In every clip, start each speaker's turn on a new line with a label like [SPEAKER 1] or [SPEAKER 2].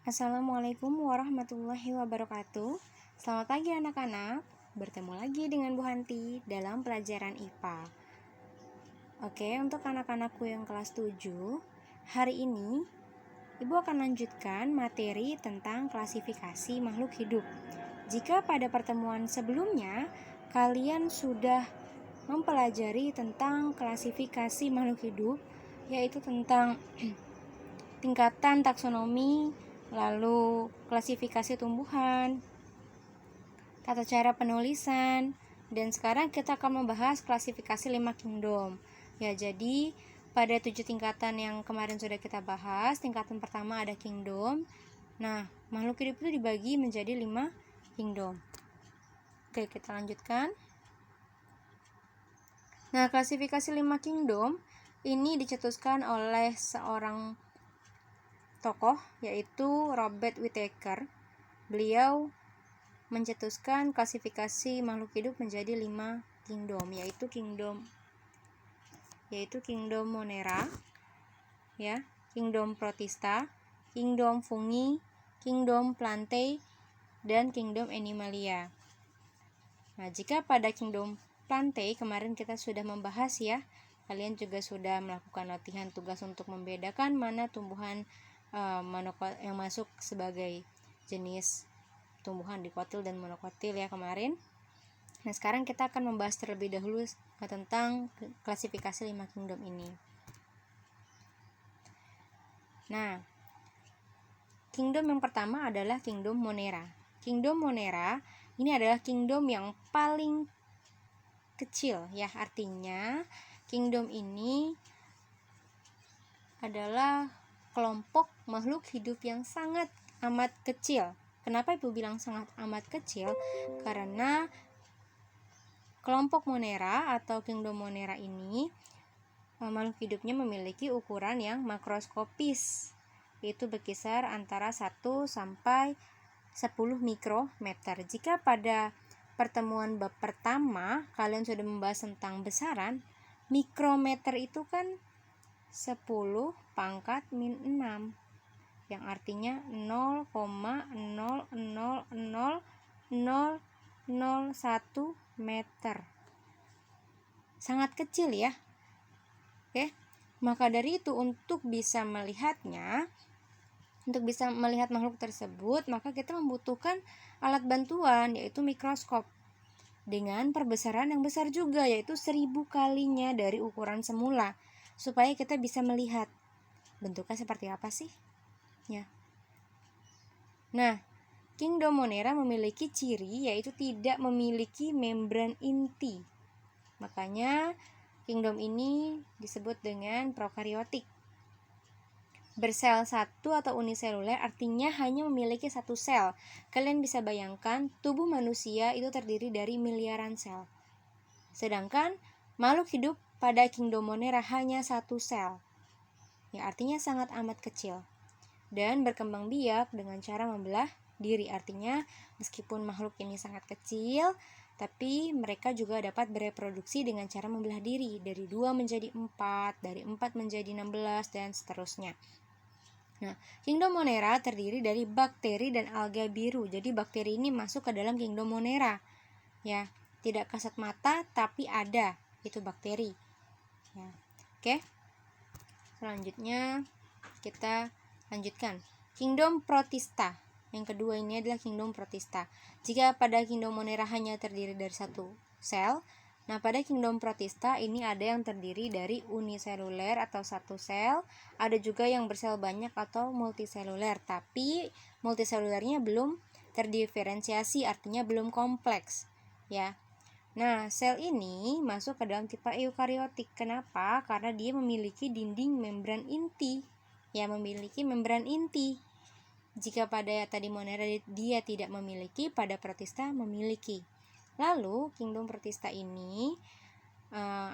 [SPEAKER 1] Assalamualaikum warahmatullahi wabarakatuh. Selamat pagi anak-anak. Bertemu lagi dengan Bu Hanti dalam pelajaran IPA. Oke, untuk anak-anakku yang kelas 7, hari ini Ibu akan lanjutkan materi tentang klasifikasi makhluk hidup. Jika pada pertemuan sebelumnya kalian sudah mempelajari tentang klasifikasi makhluk hidup, yaitu tentang tingkatan taksonomi, lalu klasifikasi tumbuhan, tata cara penulisan, dan sekarang kita akan membahas klasifikasi 5 kingdom. Ya, jadi pada 7 tingkatan yang kemarin sudah kita bahas, tingkatan pertama ada kingdom. Nah, makhluk hidup itu dibagi menjadi 5 kingdom. Oke, kita lanjutkan. Nah, klasifikasi 5 kingdom ini dicetuskan oleh seorang tokoh, yaitu Robert Whittaker. Beliau mencetuskan klasifikasi makhluk hidup menjadi 5 kingdom, yaitu kingdom Monera, ya, kingdom Protista, kingdom Fungi, kingdom Plantae, dan kingdom Animalia. Nah, jika pada kingdom Plantae kemarin kita sudah membahas, ya, kalian juga sudah melakukan latihan tugas untuk membedakan mana tumbuhan yang masuk sebagai jenis tumbuhan dikotil dan monokotil, ya, kemarin. Nah, sekarang kita akan membahas terlebih dahulu tentang klasifikasi 5 kingdom ini. Nah, kingdom yang pertama adalah kingdom Monera. Kingdom Monera ini adalah kingdom yang paling kecil, ya, artinya kingdom ini adalah kelompok makhluk hidup yang sangat amat kecil. Kenapa Ibu bilang sangat amat kecil? Karena kelompok Monera atau kingdom Monera ini makhluk hidupnya memiliki ukuran yang makroskopis, yaitu berkisar antara 1 sampai 10 mikrometer. Jika pada pertemuan bab pertama kalian sudah membahas tentang besaran, mikrometer itu kan 10 pangkat min 6, yang artinya 0,0000001 meter. Sangat kecil, ya. Oke. Maka dari itu untuk bisa melihat makhluk tersebut, maka kita membutuhkan alat bantuan, yaitu mikroskop dengan perbesaran yang besar juga, yaitu 1000 kalinya dari ukuran semula, supaya kita bisa melihat bentuknya seperti apa sih, ya. Nah, kingdom Monera memiliki ciri yaitu tidak memiliki membran inti. Makanya kingdom ini disebut dengan prokariotik. Bersel satu atau uniseluler artinya hanya memiliki satu sel. Kalian bisa bayangkan tubuh manusia itu terdiri dari miliaran sel. Sedangkan makhluk hidup pada kingdom Monera hanya satu sel. Ya, artinya sangat amat kecil. Dan berkembang biak dengan cara membelah diri. Artinya meskipun makhluk ini sangat kecil, tapi mereka juga dapat bereproduksi dengan cara membelah diri. Dari 2 menjadi 4, dari 4 menjadi 16, dan seterusnya. Nah, kingdom Monera terdiri dari bakteri dan alga biru. Jadi bakteri ini masuk ke dalam kingdom Monera, ya. Tidak kasat mata tapi ada, itu bakteri, ya. Oke. Selanjutnya kita lanjutkan kingdom Protista. Yang kedua ini adalah kingdom Protista. Jika pada kingdom Monera hanya terdiri dari satu sel, nah pada kingdom Protista ini ada yang terdiri dari uniseluler atau satu sel, ada juga yang bersel banyak atau multiseluler, tapi multiselulernya belum terdiferensiasi, artinya belum kompleks, ya. Nah, sel ini masuk ke dalam tipe eukariotik. Kenapa? Karena dia memiliki dinding membran inti. Ya, memiliki membran inti. Jika pada tadi Monera dia tidak memiliki, pada Protista memiliki. Lalu, kingdom Protista ini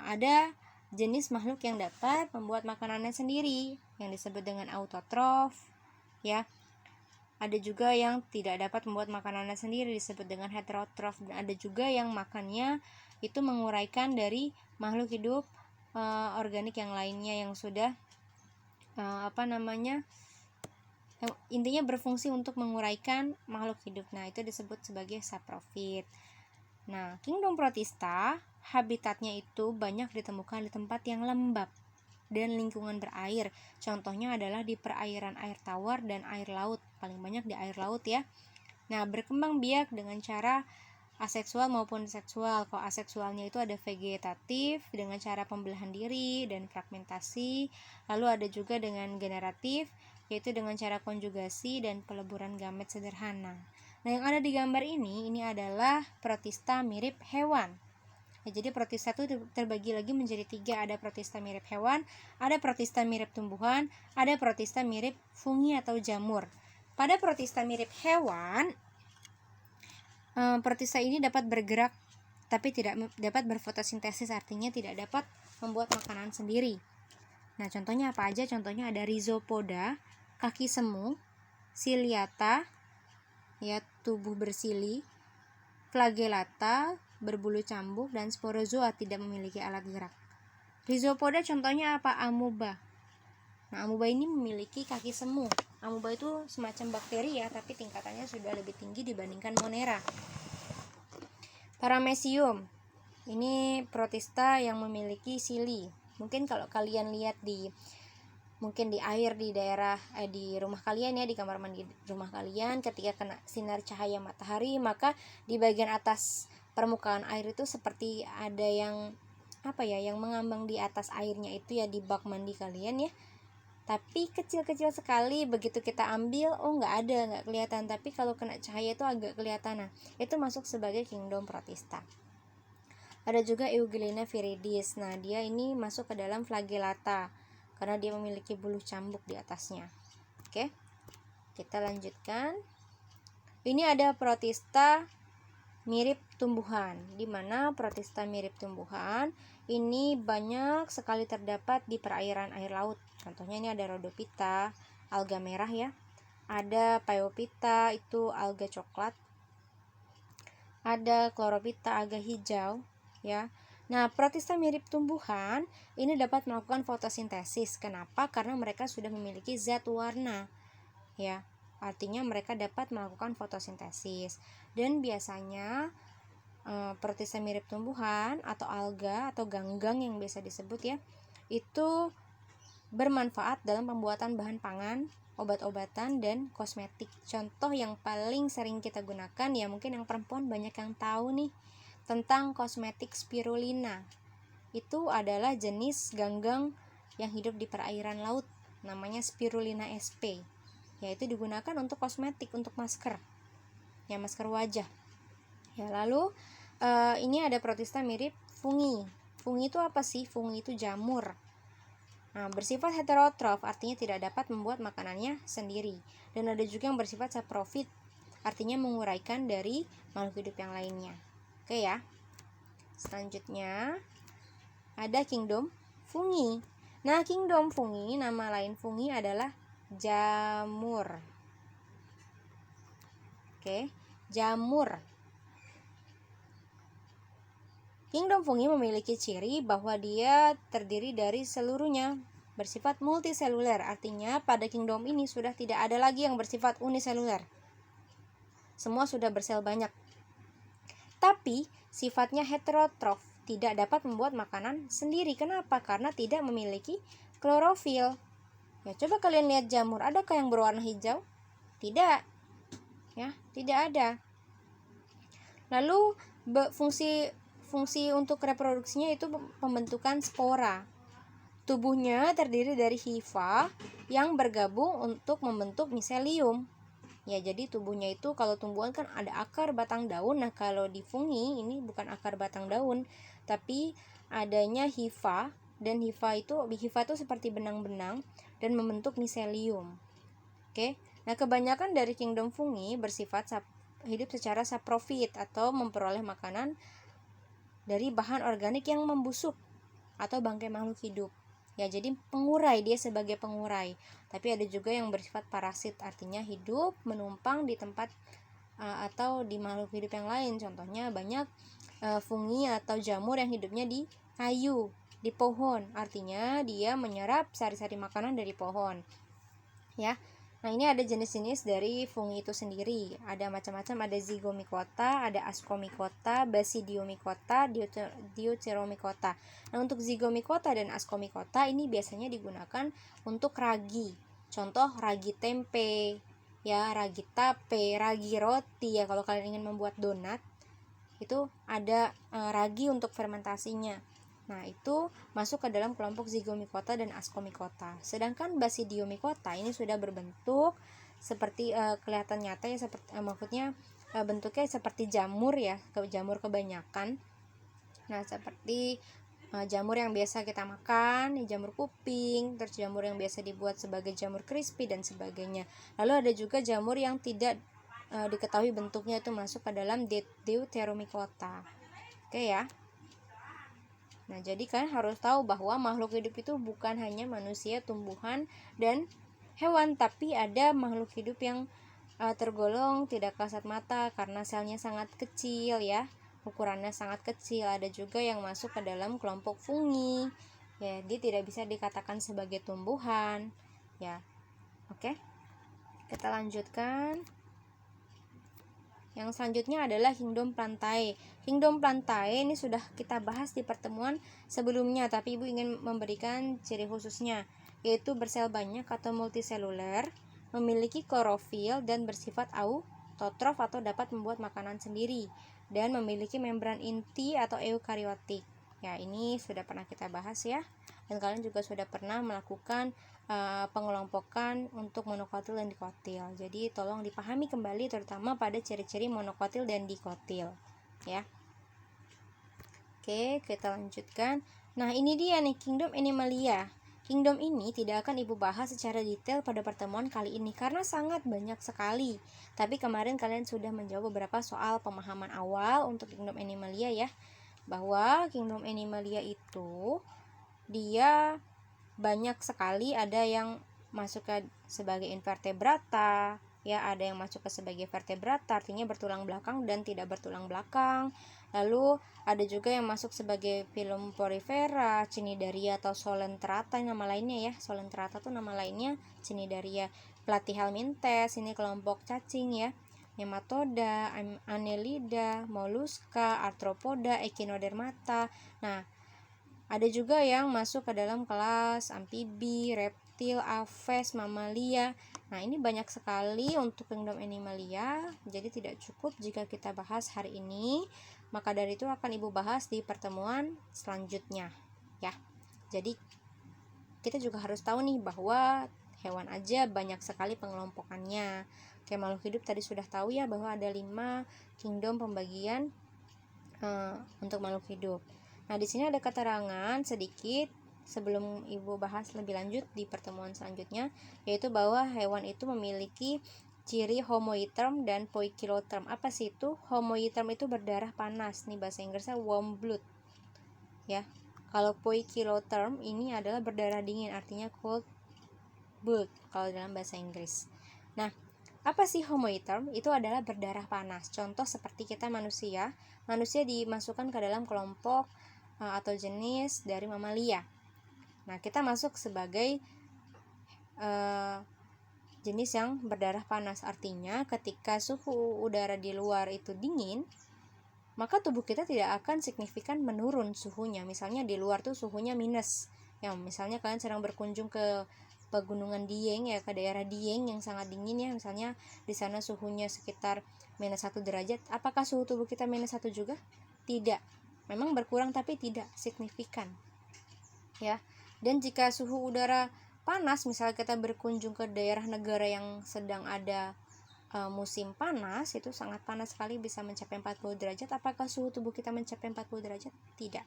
[SPEAKER 1] ada jenis makhluk yang dapat membuat makanannya sendiri, yang disebut dengan autotrof, ya. Ada juga yang tidak dapat membuat makanannya sendiri, disebut dengan heterotrof, dan ada juga yang makannya itu menguraikan dari makhluk hidup organik yang lainnya yang sudah intinya berfungsi untuk menguraikan makhluk hidup. Nah, itu disebut sebagai saprofit. Nah, kingdom protista habitatnya itu banyak ditemukan di tempat yang lembab dan lingkungan berair. Contohnya adalah di perairan air tawar dan air laut. Paling banyak di air laut ya. Nah, berkembang biak dengan cara aseksual maupun seksual. Kalau aseksualnya itu ada vegetatif dengan cara pembelahan diri dan fragmentasi. Lalu ada juga dengan generatif, yaitu dengan cara konjugasi dan peleburan gamet sederhana. Nah, yang ada di gambar ini adalah protista mirip hewan. Ya, jadi protista itu terbagi lagi menjadi 3. Ada protista mirip hewan, ada protista mirip tumbuhan, ada protista mirip fungi atau jamur. Pada protista mirip hewan, protista ini dapat bergerak tapi tidak dapat berfotosintesis, artinya tidak dapat membuat makanan sendiri. Nah, contohnya apa aja? Contohnya ada rhizopoda, kaki semu, ciliata, ya tubuh bersili, flagellata, berbulu cambuk, dan sporozoa tidak memiliki alat gerak. Rhizopoda contohnya apa? Amoeba. Nah, amoeba ini memiliki kaki semu. Amoeba itu semacam bakteri ya, tapi tingkatannya sudah lebih tinggi dibandingkan Monera. Paramecium. Ini protista yang memiliki sili. Mungkin kalau kalian lihat mungkin di air di daerah di rumah kalian ya, di kamar mandi rumah kalian, ketika kena sinar cahaya matahari, maka di bagian atas permukaan air itu seperti ada yang yang mengambang di atas airnya itu ya, di bak mandi kalian ya. Tapi kecil-kecil sekali, begitu kita ambil nggak kelihatan, tapi kalau kena cahaya itu agak kelihatan. Nah, itu masuk sebagai kingdom protista. Ada juga Euglena viridis. Nah, dia ini masuk ke dalam flagellata karena dia memiliki bulu cambuk di atasnya. Oke, kita lanjutkan. Ini ada protista mirip tumbuhan, di mana protista mirip tumbuhan ini banyak sekali terdapat di perairan air laut. Contohnya ini ada Rhodophyta, alga merah ya. Ada Phaeophyta, itu alga coklat. Ada Chlorophyta, alga hijau ya. Nah, protista mirip tumbuhan ini dapat melakukan fotosintesis. Kenapa? Karena mereka sudah memiliki zat warna ya. Artinya mereka dapat melakukan fotosintesis. Dan biasanya protista mirip tumbuhan atau alga atau ganggang yang biasa disebut ya, itu bermanfaat dalam pembuatan bahan pangan, obat-obatan, dan kosmetik. Contoh yang paling sering kita gunakan ya, mungkin yang perempuan banyak yang tahu nih tentang kosmetik spirulina. Itu adalah jenis ganggang yang hidup di perairan laut, namanya Spirulina sp. Yaitu digunakan untuk kosmetik, untuk masker. Ya, masker wajah. Ya, lalu ini ada protista mirip fungi. Fungi itu apa sih? Fungi itu jamur. Nah, bersifat heterotrof, artinya tidak dapat membuat makanannya sendiri. Dan ada juga yang bersifat saprofit, artinya menguraikan dari makhluk hidup yang lainnya. Oke ya. Selanjutnya ada kingdom fungi. Nah, kingdom fungi, nama lain fungi adalah jamur. Oke, jamur. Kingdom fungi memiliki ciri bahwa dia terdiri dari seluruhnya bersifat multiseluler. Artinya pada kingdom ini sudah tidak ada lagi yang bersifat uniseluler. Semua sudah bersel banyak. Tapi sifatnya heterotrof, tidak dapat membuat makanan sendiri. Kenapa? Karena tidak memiliki klorofil. Ya, coba kalian lihat jamur, adakah yang berwarna hijau? Tidak. Ya, tidak ada. Lalu fungsi untuk reproduksinya itu pembentukan spora. Tubuhnya terdiri dari hifa yang bergabung untuk membentuk miselium. Ya, jadi tubuhnya itu kalau tumbuhan kan ada akar batang daun. Nah, kalau di fungi ini bukan akar batang daun, tapi adanya hifa, dan hifa itu seperti benang-benang dan membentuk miselium. Oke. Nah, kebanyakan dari kingdom fungi bersifat hidup secara saprofit atau memperoleh makanan dari bahan organik yang membusuk atau bangkai makhluk hidup. Ya, jadi pengurai, dia sebagai pengurai. Tapi ada juga yang bersifat parasit, artinya hidup menumpang di tempat atau di makhluk hidup yang lain. Contohnya banyak fungi atau jamur yang hidupnya di kayu, di pohon. Artinya dia menyerap sari-sari makanan dari pohon. Ya. Nah, ini ada jenis-jenis dari fungi itu sendiri. Ada macam-macam, ada Zygomicota, ada Ascomycota, Basidiomycota, Deuteromycota. Nah, untuk Zygomicota dan Ascomycota ini biasanya digunakan untuk ragi. Contoh ragi tempe, ya, ragi tape, ragi roti ya. Kalau kalian ingin membuat donat, itu ada ragi untuk fermentasinya. Nah, itu masuk ke dalam kelompok Zygomicota dan Ascomycota. Sedangkan Basidiomycota ini sudah berbentuk seperti kelihatan nyata ya, seperti maksudnya bentuknya seperti jamur ya, jamur kebanyakan. Nah, seperti jamur yang biasa kita makan, jamur kuping, terus jamur yang biasa dibuat sebagai jamur crispy dan sebagainya. Lalu ada juga jamur yang tidak diketahui bentuknya, itu masuk ke dalam Deuteromycota. Oke ya. Nah, jadi kalian harus tahu bahwa makhluk hidup itu bukan hanya manusia, tumbuhan, dan hewan, tapi ada makhluk hidup yang tergolong tidak kasat mata karena selnya sangat kecil ya, ukurannya sangat kecil. Ada juga yang masuk ke dalam kelompok fungi ya, dia tidak bisa dikatakan sebagai tumbuhan ya. Oke, kita lanjutkan. Yang selanjutnya adalah Kingdom Plantae. Kingdom Plantae ini sudah kita bahas di pertemuan sebelumnya, tapi Ibu ingin memberikan ciri khususnya, yaitu bersel banyak atau multiseluler, memiliki klorofil dan bersifat autotrof atau dapat membuat makanan sendiri, dan memiliki membran inti atau eukariotik. Ya, ini sudah pernah kita bahas ya, dan kalian juga sudah pernah melakukan pengelompokan untuk monokotil dan dikotil. Jadi tolong dipahami kembali terutama pada ciri-ciri monokotil dan dikotil ya. Oke, kita lanjutkan. Nah, ini dia nih Kingdom Animalia. Kingdom ini tidak akan Ibu bahas secara detail pada pertemuan kali ini karena sangat banyak sekali. Tapi kemarin kalian sudah menjawab beberapa soal pemahaman awal untuk Kingdom Animalia ya. Bahwa Kingdom Animalia itu dia banyak sekali, ada yang masuk ke sebagai invertebrata ya, ada yang masuk ke sebagai vertebrata, artinya bertulang belakang dan tidak bertulang belakang. Lalu ada juga yang masuk sebagai filum porifera, cnidaria atau solentrata, nama lainnya ya. Solentrata itu nama lainnya, cnidaria. Platyhelminthes ini kelompok cacing ya. Nematoda, Annelida, Mollusca, Arthropoda, Echinodermata. Nah, ada juga yang masuk ke dalam kelas amfibi, reptil, aves, mamalia. Nah, ini banyak sekali untuk Kingdom Animalia. Jadi tidak cukup jika kita bahas hari ini. Maka dari itu akan Ibu bahas di pertemuan selanjutnya ya. Jadi kita juga harus tahu nih bahwa hewan aja banyak sekali pengelompokannya. Kayak makhluk hidup tadi sudah tahu ya bahwa ada 5 kingdom pembagian untuk makhluk hidup. Nah, di sini ada keterangan sedikit sebelum Ibu bahas lebih lanjut di pertemuan selanjutnya, yaitu bahwa hewan itu memiliki ciri homoiotherm dan poikilotherm. Apa sih itu? Homoiotherm itu berdarah panas, nih bahasa Inggrisnya warm blood. Ya. Kalau poikilotherm ini adalah berdarah dingin, artinya cold blood kalau dalam bahasa Inggris. Nah, apa sih homoiotherm? Itu adalah berdarah panas. Contoh seperti kita manusia dimasukkan ke dalam kelompok atau jenis dari mamalia. Nah, kita masuk sebagai jenis yang berdarah panas. Artinya ketika suhu udara di luar itu dingin, maka tubuh kita tidak akan signifikan menurun suhunya. Misalnya di luar tuh suhunya minus. Ya, misalnya kalian sedang berkunjung ke pegunungan Dieng ya, ke daerah Dieng yang sangat dingin ya, misalnya di sana suhunya sekitar -1 derajat. Apakah suhu tubuh kita -1 juga? Tidak. Memang berkurang tapi tidak signifikan ya. Dan jika suhu udara panas, misalnya kita berkunjung ke daerah negara yang sedang ada musim panas, itu sangat panas sekali, bisa mencapai 40 derajat. Apakah suhu tubuh kita mencapai 40 derajat? Tidak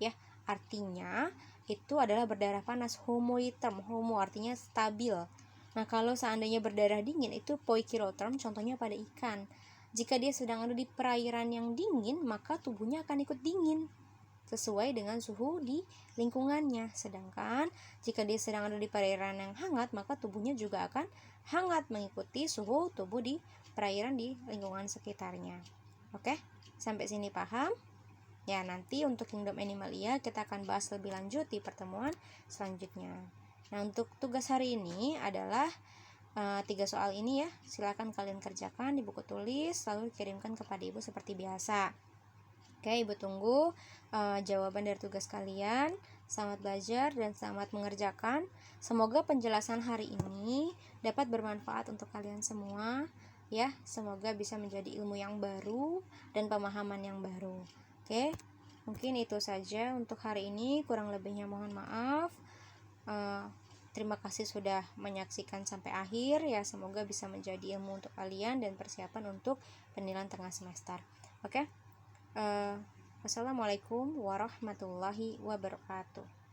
[SPEAKER 1] ya. Artinya itu adalah berdarah panas, homoiotherm. Homo artinya stabil. Nah, kalau seandainya berdarah dingin itu poikilotherm, contohnya pada ikan. Jika dia sedang ada di perairan yang dingin, maka tubuhnya akan ikut dingin sesuai dengan suhu di lingkungannya. Sedangkan jika dia sedang ada di perairan yang hangat, maka tubuhnya juga akan hangat mengikuti suhu tubuh di perairan di lingkungan sekitarnya. Oke, sampai sini paham? Ya, nanti untuk Kingdom Animalia kita akan bahas lebih lanjut di pertemuan selanjutnya. Nah, untuk tugas hari ini adalah 3 soal ini ya. Silakan kalian kerjakan di buku tulis lalu kirimkan kepada Ibu seperti biasa. Oke, Ibu tunggu jawaban dari tugas kalian. Selamat belajar dan selamat mengerjakan. Semoga penjelasan hari ini dapat bermanfaat untuk kalian semua ya. Semoga bisa menjadi ilmu yang baru dan pemahaman yang baru. Oke, mungkin itu saja untuk hari ini. Kurang lebihnya mohon maaf. Terima kasih sudah menyaksikan sampai akhir ya. Semoga bisa menjadi ilmu untuk kalian dan persiapan untuk penilaian tengah semester. Oke. Wassalamualaikum warahmatullahi wabarakatuh.